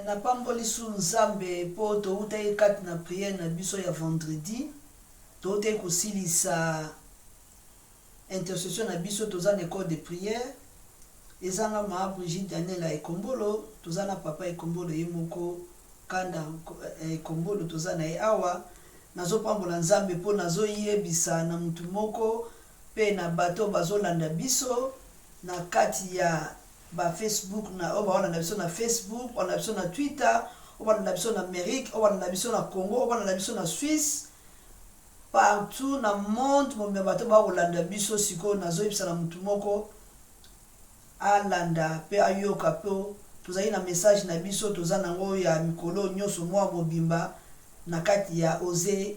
Na pamboli su nzambe po touta kati na prière na biso ya vendredi touta kosilisa intercession na biso toza na école de prière ezanga ma Brigitte Daniela Ekombolo toza na papa Ekombolo ye moko kanda Ekombolo toza na ye awa nazo pambola nzambe po nazo yebisa na mutu moko pe na bato bazolanda biso na kati ya ba Facebook na oba na biso na Facebook na biso na Twitter oba na biso na Amérique oba na biso na Congo oba na biso na Suisse partout na monde mo bato ba kolanda biso siko nazoyebisa na mutu moko alanda pe ayoka po tozali na message na biso toza nango ya mikolo nyoso mwa mobimba na kati ya Osée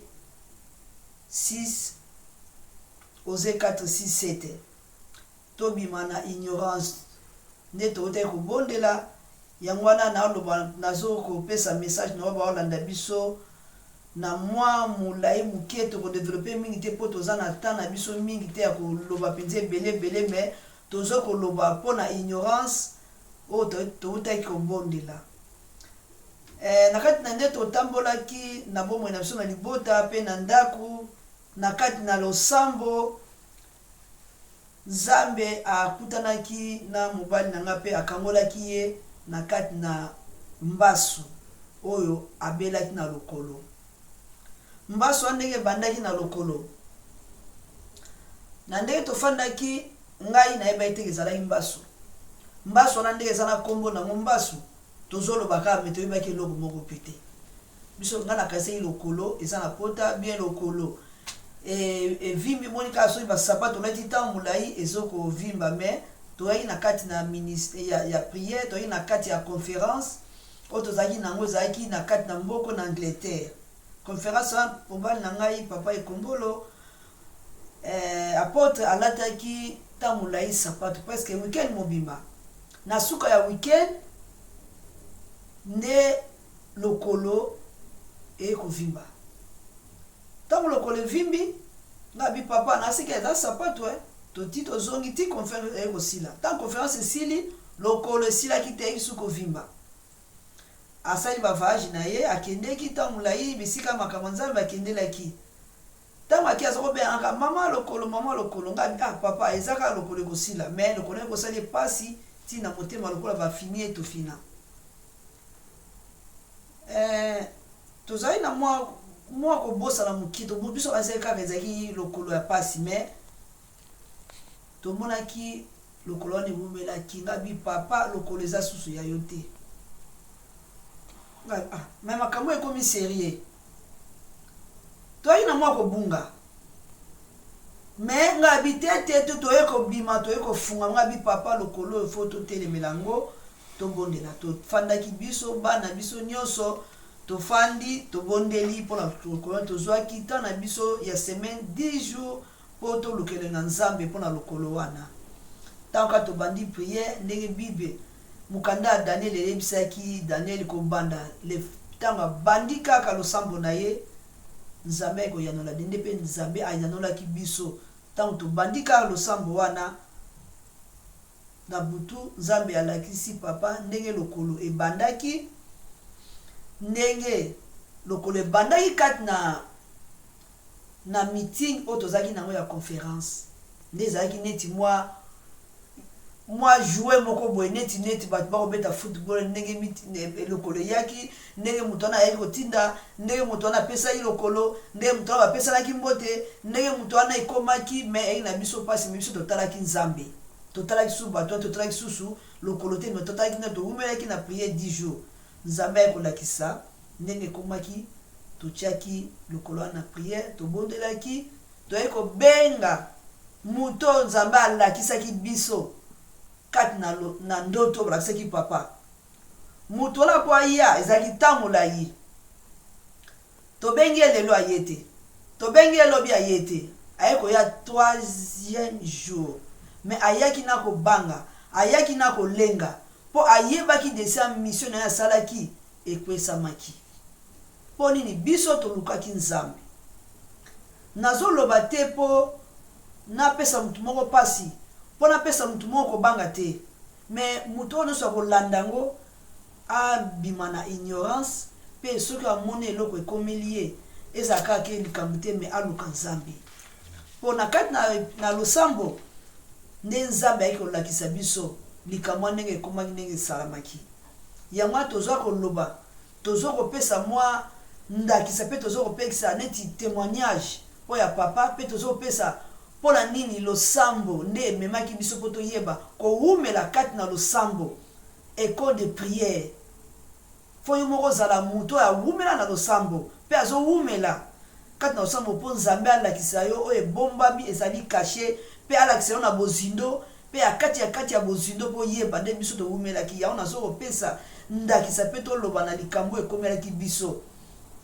4:6-7 tobima na ignorance nde tote kobondela yangwana na loba nazo kopesa message na ba olanda biso na mwa mulai muketo ko développer mingi te po toza na temps na biso mingi te ya koloba penze belé mais tozo koloba po na ignorance o tote kobondela na kati na nde totambolaki na bomoi na biso na libota pe na ndaku na kati na losambo Nzambe akutanaki na mobali na nga pe akangolaki ye na kati na mbasu oyo abelaki na lokolo mbasu andenge bandaki na lokolo na ndenge tofandaki ngai na yeba iteke ezalaki mbasu wana ndenge eza na kombo na mbasu tozoloba kaka me toyebaki eloko moko pete biso nga na kasi lokolo eza na pota bien lokolo vimbi monika so ba sapato lati tambulai ezoko vimba mais toyi na kati na ministère ya prière toyi na kati ya conférence otozaki nango zaki na kati na mboko na Angleterre conférence mobali na ngai papa Ekombolo apôtre alataki tambulai sapato presque weekend mobimba na suka ya weekend nde lokolo ekovimba tango lokolo vimbi ngabi papa na sike za sapato to tito zongi ti conférence eko sila tant conférence sili lokolo sila kite isuko vimba asali ba voyage na ye akende ki tango lai bisika makamanzambe akendela ki tango akiaza ko be anga mama lokolo ngabi papa ezaka lokolo eko sila mais lokolo eko sali pasi ti na motema lokolo ba fini to fina tozali na moi ko bossa na mukito biso azeka kezaki lokolo ya pasi mais to monaki lokolo ne bumela kinga bi papa lokolo eza susu ya yote mais makambo ekomi sérieux to ina moi ko bunga mais ngabi tete to eko bima to eko funga ngabi papa lokolo photo telemelango to bondela to fandaki biso bana biso nyoso tofandi tobondeli pour la lokolo tozwaki ta na biso ya semaine 10 jours po to lukele na nzambe pour na lokolo wana tanka to bandi prière ndenge bible mukanda Daniel elebisaki Daniel ko banda le tanga bandi kaka losambo na ye nzambe ko yanola dende pe nzambe ayanola ki biso tango to bandi kaka losambo wana na butu nzambe alakisi papa ndenge lokolo ebandaki ndenge lokolo bandaki kati na meeting otozaki nango ya conférence ndezaki neti moi jouer moko boy neti bato bakobeta football ndenge lokolo yaki ndenge mutu wana ayaki kotinda ndenge mutu wana apesaki lokolo ndenge mutu wana bapesanaki mbote ndenge mutu wana ekomaki mais eyi na biso pasi me biso totalaki nzambe totalaki su bato totalaki susu lokolo te me totalaki na towumelaki na prière 10 jours nzambe ekolakisa ndenge komaki totiaki lokolo na prière tobondelaki toyeko benga muto nzambe alakisaki biso kati na ndoto balakisaki papa muto la po aya ezalaki tamolai tobengi lelo ayete tobengi elobi ayete ayeko ya 3e jour mais ayaki na kobanga ayaki na kolenga po ayebaki desa mission na salaki ekwesamaki po nini biso tolukaki nzambe nazoloba te po napesa mutu moko pasi po napesa mutu moko kobanga te mais mutu ono so kolanda ngo abima na ignorance pe soki amoni eloko ekomeli ye ezalaka ake likambo te me aluka nzambe mpo na kati na losambo nde nzambe ayaki kolakisa biso likambo ndenge ekomaki ndenge esalamaki yango tozwa koloba tozwa kopesa mwa ndakisa mpe tozwa kopekisa neti témoignage mpo ya papa mpe tozwa kopesa mpo na nini losambo nde ememaki biso mpo toyeba kowumela kati na losambo école de prière fo yo moko ozala moto oyo awumela na losambo mpe azowumela kati na losambo mpo nzambe alakisa yo oyo ebombami ezali kashe mpe alakisa yo na bozindo mpe kati ya bozindo mpo yeba nde biso towumelaki yango nazo kopesa ndakisa mpe toloba na likambo ekomelaki biso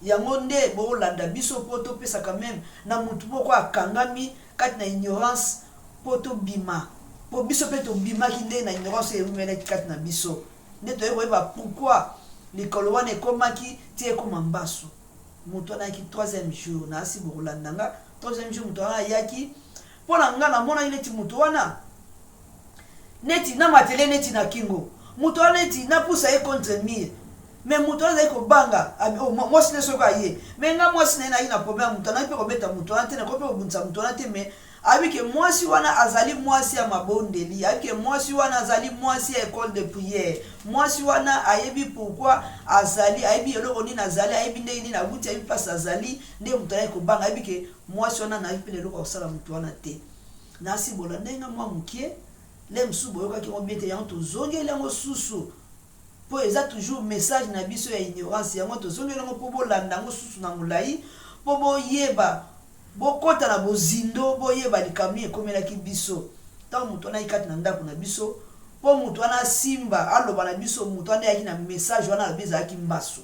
yango nde boolanda biso mpo topesaka meme na motu moko akangami kati na ignorance mpo tobima mpo biso mpe tobimaki nde na ignorance ewumelaki kati na biso nde toyei koyeba pourkui likolo wana ekomaki ti ekoma mbaso moto wana ayaki 3e jour naasi bokolanda nga 3e jour moto wana ayaki mpo na nga namonaki neti moto wana neti na matele neti na kingo moto wana neti napusa ye contre mire me moto wana azali kobanga mwasi ne soki aye me nga mwasi na ye nayi na problème moto wana mpe kobeta moto wana te nakoki mpe kobundisa moto wana te me ayebike mwasi wana azali mwasi ya mabondeli ayebike mwasi wana azali mwasi ya école de prière mwasi wana ayebi pourquoi azali ayebi eloko nini azali ayebi ndenge nini awuti ayebi mpasi azali nde moto anayi kobanga ayebike mwasi wana nayebi mpe eloko akosala moto wana te nasi bolanda nga mwa mokie le mosusu boyokaki ngo bien te yango tozongeli yango susu mpo eza toujours message na biso ya ignorance yango tozongeli yango mpo bolanda yango susu na molai mpo boyeba bokota na bozindo boyeba likambo ekomelaki biso ntango moto wana ayikati na ndako na biso mpo moto wana asimba aloba na biso moto wana ayaki na message wana alobi ezalaki mbaso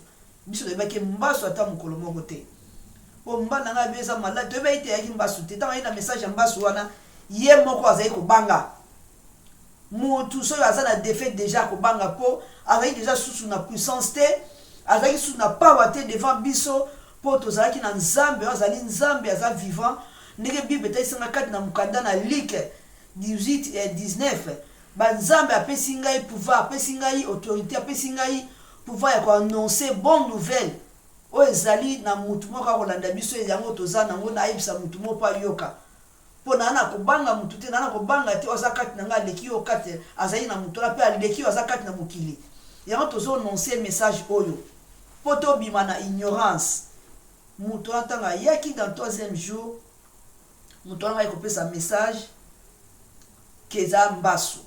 biso toyebaki mbaso ata mokolo moko te mpo mbanda nga abi eza maladi toyebi ete ayaki mbaso te ntango ayi na message ya mbaso wana ye moko azali kobanga motu soyo aza na défaite déjà kobanga mpo azalaki déjà susu na puissance te azalaki susu na pawa te devant biso mpo tozalaki na nzambe oyo azali nzambe aza vivant ndenge bible etaisanga kati na mokanda na Luke 18:19 banzambe apesi ngai pouvoir apesi ngai autorité apesi ngai pouvoir ya koannonce bonne nouvelle oyo ezali na motu moko akolanda biso yango toza nango nayebisa motu moko mpo ayoka mpo na kobanga motu te na kobanga te aza kati na ngai aleki yo kati azali na motu wana mpe aleki yo aza kati na mokili yango tozononce message oyo mpo tobima na ignorance moto wana ntango ayaki dans 3e jour moto wana ngai kopesa message ke eza mbaso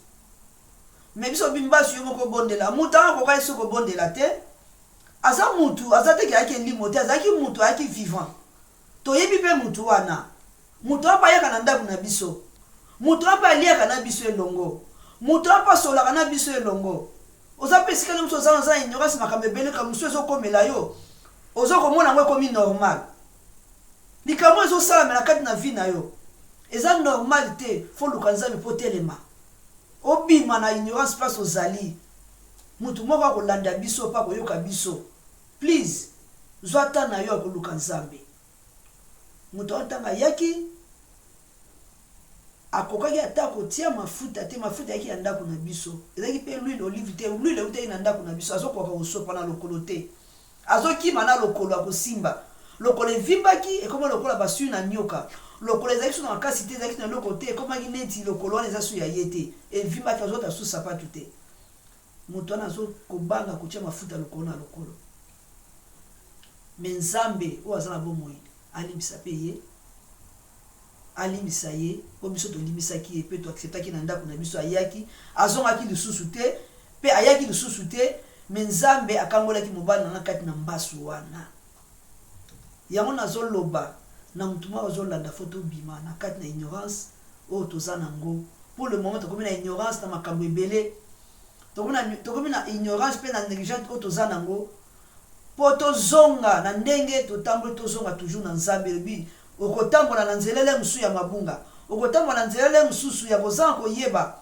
me biso bimbaso yo moko bondela moto wana kokali so kobondela te aza motu aza teke ayaki elimo te azalaki motu ayaki vivant toyebi mpe motu wana moto wana mpe ayaka na ndako na biso moto wana mpe aliaka na biso elongo moto wana mpe asolaka na biso elongo oza mpe esika na mosu oza na ignorance makambo ebeleka mosu ezokomela yo ozo komona yango ekomi normal likambo ezosalamela kati na vie na yo eza normal te fo luka nzambe mpo telema obima na ignorance place ozali motu moko akolanda biso mpo akoyoka biso please zwa ta na yo akoluka nzambe moto wana ntango ayaki akokaki ata kotia mafuta te mafuta yaki ya ndako na biso ezalaki mpe l'huile olive te l'huile eutaki na ndako na biso azokoka kosopa na lokolo te azokima na lokolo akosimba lokolo evimbaki ekoma lokola basui na nyoka lokolo ezalaki so na makasi te ezalaki na eloko te ekomaki neti lokolo wana eza so ya ye te evimbaki azota su sapatu te moto wana azokobanga kotia mafuta lokolo na lokolo me nzambe oyo aza na bomoi alimbisa mpe ye alimbisa ye mpo biso tolimbisaki ye mpe toacceptaki na ndako na biso ayaki azongaki lisusu te mpe ayaki lisusu te me nzambe akangolaki mobali nanga kati na mbaso wana yango nazoloba na motu moko azolanda fo tobima na kati na ignorance oyo toza nango pour le moment tokomi na ignorance na makambo ebele tokomi na ignorance mpe na négligence oyo toza nango mpo tozonga na ndenge totamboli tozonga toujours na nzambe elobi okotambola na nzelele mosusu ya mabunga okotambola na nzelele mosusu ya kozanga koyeba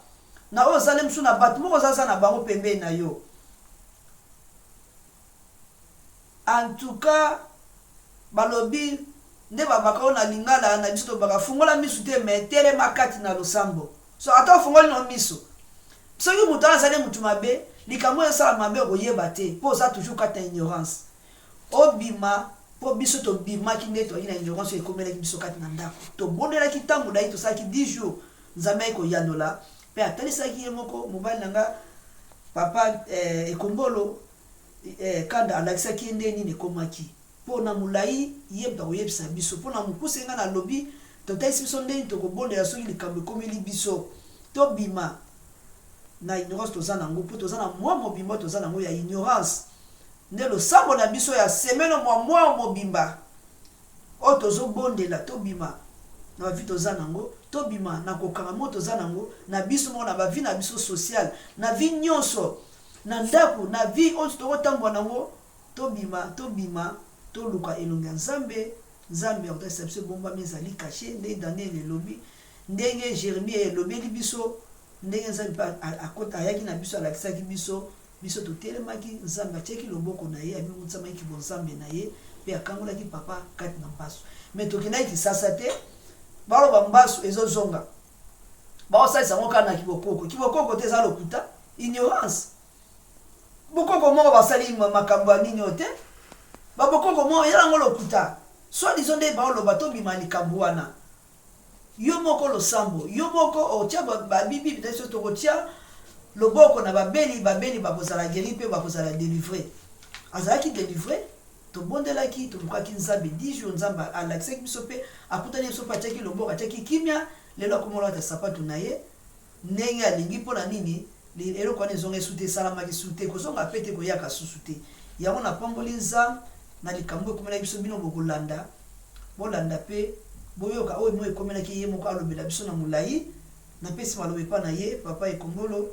na oyo ozali mosusu na bato moko ozaza na bango pembeni na yo en tout cas balobi nde babaka oyo na lingala na biso tobaka fungola misu te me telema kati na losambo so ata ofungoli no miso soki moto wana azali motu mabe likambo esala mabe koyeba te po oza toujours kata ignorance obima po biso tobimaki nde toyaki na ignorance ekomelaki biso kati na ndako tobondelaki ntango na ye tosalaki 10 jours nzambe ayi koyandola mpe atalisaki ye moko mobali na nga papa ekombolo kanda alakisaki ye nde nini ekomaki mpo na molai ye moto akoyebisa biso mpo na mokuse nga na lobi totalisi biso ndeni tokobondela soki likambo ekomeli biso tobima na ignorance toza nango mpo toza na mwa mobimba toza nango ya ignorance nde losambo na biso ya semeno mwa mobimba oyo tozobondela tobima na bavi toza nango tobima na kokanga mo toza nango na biso moko na bavi na biso social na vi nyonso na ndako na vi oyo tokotambola nango tobima toluka elongi ya nzambe akotalisa biso ebombami ezali kashe nde daniel elobi ndenge jeremie elobeli biso ndenge nzambe mpe ayaki na biso alakisaki biso totelemaki nzambe atiaki loboko na ye abimutsamaki bonzambe na ye mpe akangolaki papa kati na mbaso me tokendaki kisasa te baloba mbaso ezozonga baosalisa ngo kaka na kibokoko te eza lokuta ignorance bokoko moko basali makambo ya nini oyo te babokoko moko elango lokuta soi-disant nde baoloba tobima likambo wana yo moko losambo yo moko otia babibi biso tokotia loboko na babeli bakozala guéri mpe bakozala délivré azalaki délivré tobondelaki tolukaki nzambe 10 jours nzambe alakisaki biso mpe akutani biso mpe atiaki loboko atiaki kimia lelo akomolata sapato na ye ndenge alingi mpona nini eloko wana ezonga esu te esalamaki su te kozonga mpe te koyaka susu te yango napamboli nzambe na likambo ekomelaki biso bino bokolanda bolanda mpe boyoka oyo mo ekomelaki ye moko alobela biso na molai napesi maloba epa na ye papa ekombolo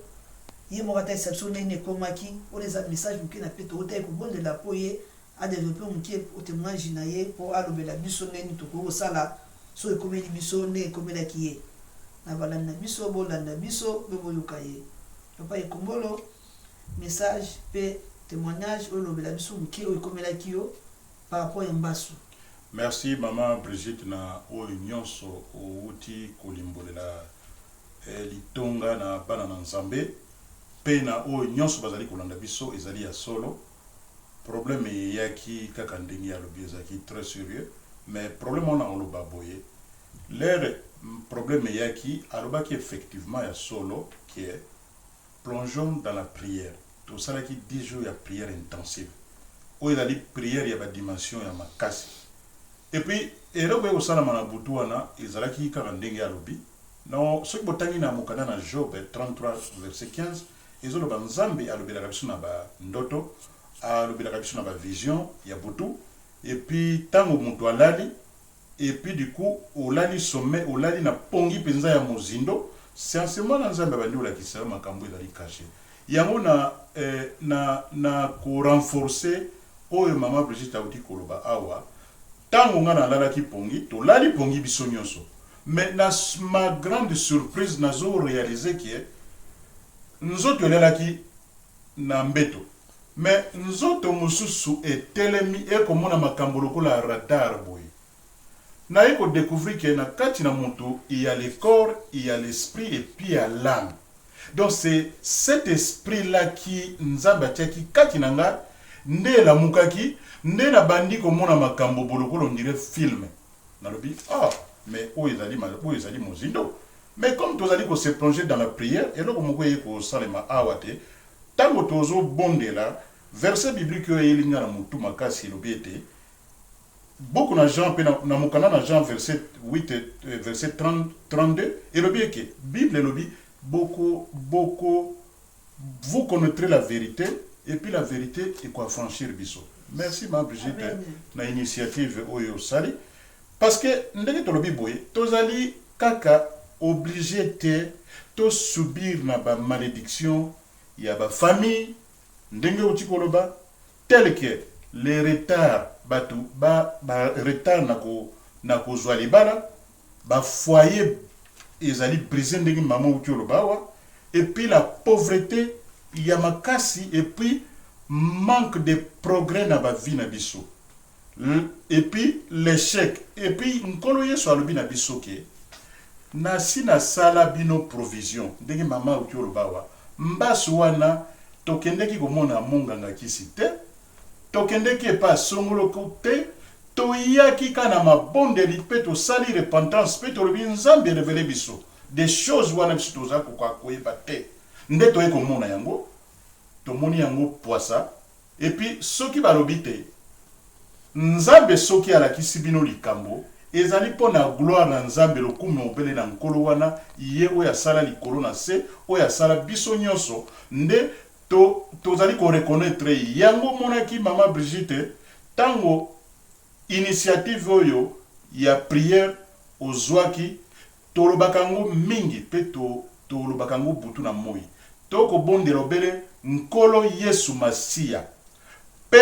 ye moko atalisa biso ndenge ekomaki oyo eza message moke na mpe tootaki kobondela mpo ye adevelope moke otémoignage na ye mpo alobela biso ndenge tokoki kosala so ekomeli biso nde ekomelaki ye na balanda biso bolanda biso mpe boyoka ye papa ekombolo message mpe témoignage oyo olobela biso moke oyo ekomelaki yo par rapport ya mbaso. Merci maman Brigitte na oyo nyonso outi kolimbolela litonga na bana na nzambe pe na oyo nyonso bazali kolanda biso ezali ya solo problème eyaki kaka ndenge alobi ezalaki très sérieux mais problème wana oloba boye l'air problème eyaki alobaki effectivement ya solo qui est plongeons dans la prière tosalaki 10 jours ya prière intensive oyo ezali prière ya badimension ya makasi et puis eloko ekosalama na butu wana ezalaki kaka ndenge alobi non soki botangi na mokanda na Job 33 verset 15 ezoloba nzambe alobelaka biso na bandoto alobelaka biso na bavision ya butu et puis ntango moto alali et puis du coup olali sommet olali na pongi mpenza ya mozindo sincèrement na nzambe abandi olakisa makambo ezali caché yango na korenforcer oyo mama Brigitte auti koloba awa tango nga nalalaki pongi tolali pongi biso nyonso mais na ma grande surprise nazo réaliser que nzoto elalaki na mbeto mais nzoto mosusu etelemi ekomona makambo lokola radar boye na eko découvrir que na kati na moto il y a le corps il y a l'esprit et puis il y a l'âme donc c'est cet esprit là qui nzambe atiaki kati na nga nde la mukaki nde na bandi komona makambo bolokolo on dirait film nalobi mais oyo ezali mozindo mais comme tozali ko se plonger dans la prière et loko moko yeko salema awate tango tozo bondela verset biblique oyo elinga na mutu makasi elobi ete beaucoup na Jean pe na mokanda na Jean verset 8 verset 32 elobi ke Bible elobi beaucoup vous connaîtrez la vérité et puis la vérité est quoi franchir biso. Merci ma Brigitte na initiative oyo sali parce que ndenge tolobi boye tozali kaka obligé te to subir na ba malédiction ya ba famille ndenge oti koloba tel que les retards batu ba retard na ko zwa libala ba foyer ezali brisé ndenge maman oti koloba wa et puis la pauvreté ya makasi et puis manque de progrès na ba vie na biso et puis l'échec et puis nkolo yeso alobi na biso ke na sina sala bino provision ndenge mama oti koloba wa mbaso wana tokendeki komona monganga kisi te, tokendeki epa songoloko te, toyaki kana mabondeli pe tosali repentance pe tolobi nzambe revele biso des choses wana biso toza koyeba te nde toye komona yango tomoni yango poisa et puis soki balobi te nzambe soki alakisi bino likambo ezali mpona gloire na nzambe lokumu obele na nkolo wana ye oyo asala likolo na se oyo asala biso nyonso nde tozali koreconnaître yango monaki mama Brigitte tango initiative oyo ya prière ozwaki tolobaka yango mingi pe tolobaka yango butu na moi tokobondela obele nkolo Yesu Masiya pe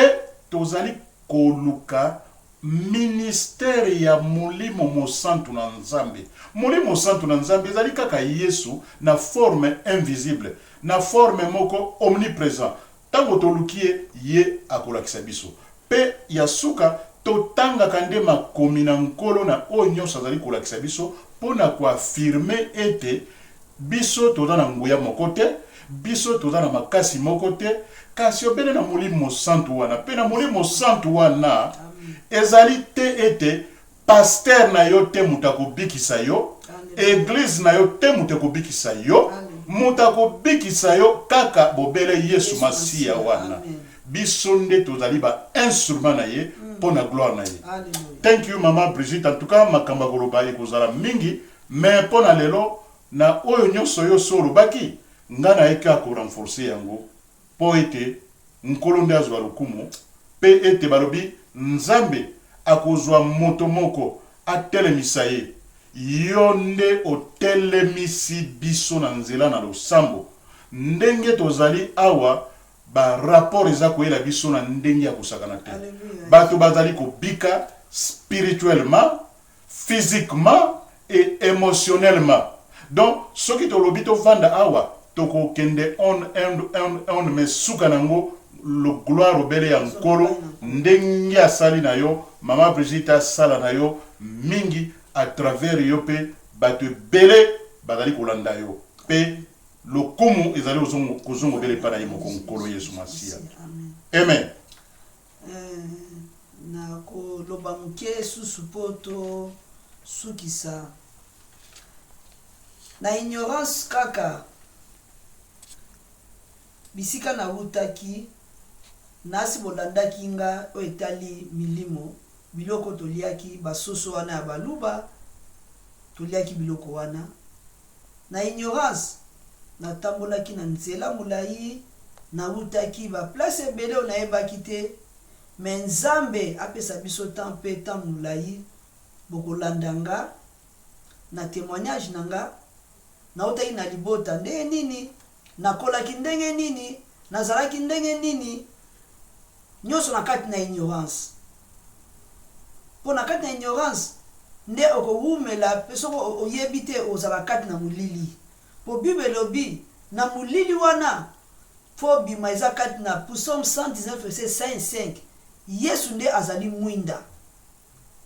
tozali koluka ministère ya molimo mosantu na nzambe. Molimo mosantu na nzambe ezali kaka Yesu na forme invisible, na forme moko omniprésent. Tango tolukie ye akolakisa biso. Pe ya suka totanga kande makomi na nkolo na oyo nyonso azali kolakisa biso pona kuafirme ete biso toza na nguya moko te, biso toza na makasi moko te, kasi obele na molimo santu wana pe na molimo santu wana ezali te ete pasteur na yo te mutako bikisa yo, église na yo te mutako bikisa yo, mutako bikisa yo kaka bobele Yesu Masiya wana. Biso nde tozali ba instrument na ye pona gloire na ye. Thank you mama Brigitte, en tout cas makamba koloba ekozala mingi mais pona lelo na oyo nyonso yo solo baki ngana eka ko renforcer yango po ete nkolo nde azwa lokumu pe ete balobi nzambe akozwa moto moko atelemisa ye yo nde otelemisi biso na nzela na losambo ndenge tozali awa ba rapport eza koyela biso na ndenge ya kosakana te bato bazali kobika spirituellement, physiquement et émotionnellement. Donc soki tolobi to vanda awa toko kende on me sukanango le gloire obele ya nkolo ndenge asali na yo mama Brigitte sala na yo mingi à travers yo pe bato bele bazali kolanda yo pe lokumu ezali kozongo bele pana ye moko nkolo Yesu Masiya. Amen. Na ko loba muke susu poto sukisa na ignorance kaka bisika na utaki nasi bolandaki nga o etali milimo biloko toliaki basoso wana ya baluba toliaki biloko wana na ignorance na tambolaki na nzela mulai na utaki ba place ebele na yebaki te mais nzambe apesa biso temps pe temps mulai bokolandanga na témoignage nanga na utaki na libota ndenge nini nakolaki ndenge nini nazalaki ndenge nini nyonso na kati na ignorance po na kati na ignorance nde okowumela pe soko oyebi te ozala kati na mulili po Bible lobi na mulili wana fo bima eza kati na Psaume 119 verset 5 Yesu nde azali mwinda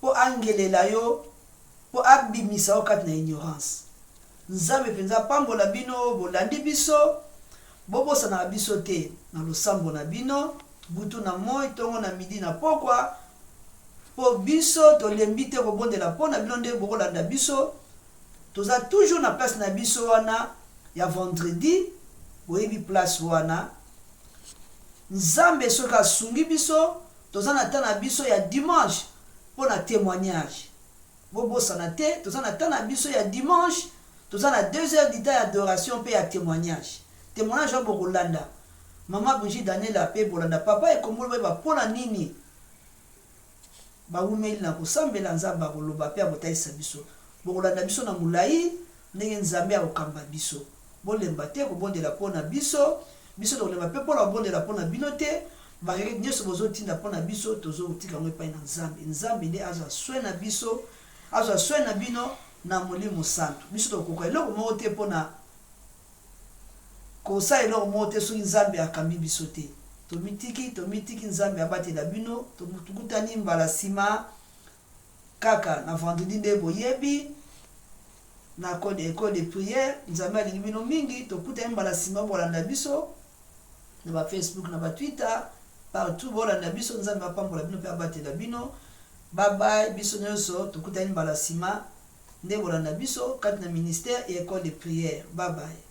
po angelela yo po abimisa yo kati na ignorance. Nzambe penza pambola bino bolandi biso bobosa na biso te na losambo na bino butu na moi tongo na midi na pokwa po biso tolembi te kobondela po na bino nde bokolanda biso toza toujours na place na biso wana ya vendredi boyebi place wana Nzambe soki asungi biso toza na temps na biso ya dimanche po na témoignage bobosa na te toza na temps na biso ya dimanche toza na 2 heures du temps d'adoration pe ya témoignage ya bokolanda mama Brigitte Daniela pe bolanda papa ekomolo ba pona nini ba umeli na kosambela Nzambe akoloba pe abotaisa biso bokolanda biso na mulai ndenge Nzambe akokamba biso bolemba te kobondela pona biso tokolemba pe pona bondela pona bino te bakeke nyonso bozotinda pona biso tozotika ngo epai na Nzambe nde azwa soin na biso azwa soin na bino na molimo santu biso tokoka eloko moko te pona kosa eloko moko te soki Nzambe akambi biso te tomitiki Nzambe abatela bino tukutani mbala nsima kaka na vendredi nde boyebi na école de prière Nzambe alingi bino mingi tokutani mbala nsima bolanda biso na ba Facebook na ba Twitter partout bolanda biso nzambe apambola bino pe abatela bino. Bye bye biso nyonso tokutani mbala sima nde bolanda biso kati na ministère et école de prière. Bye bye.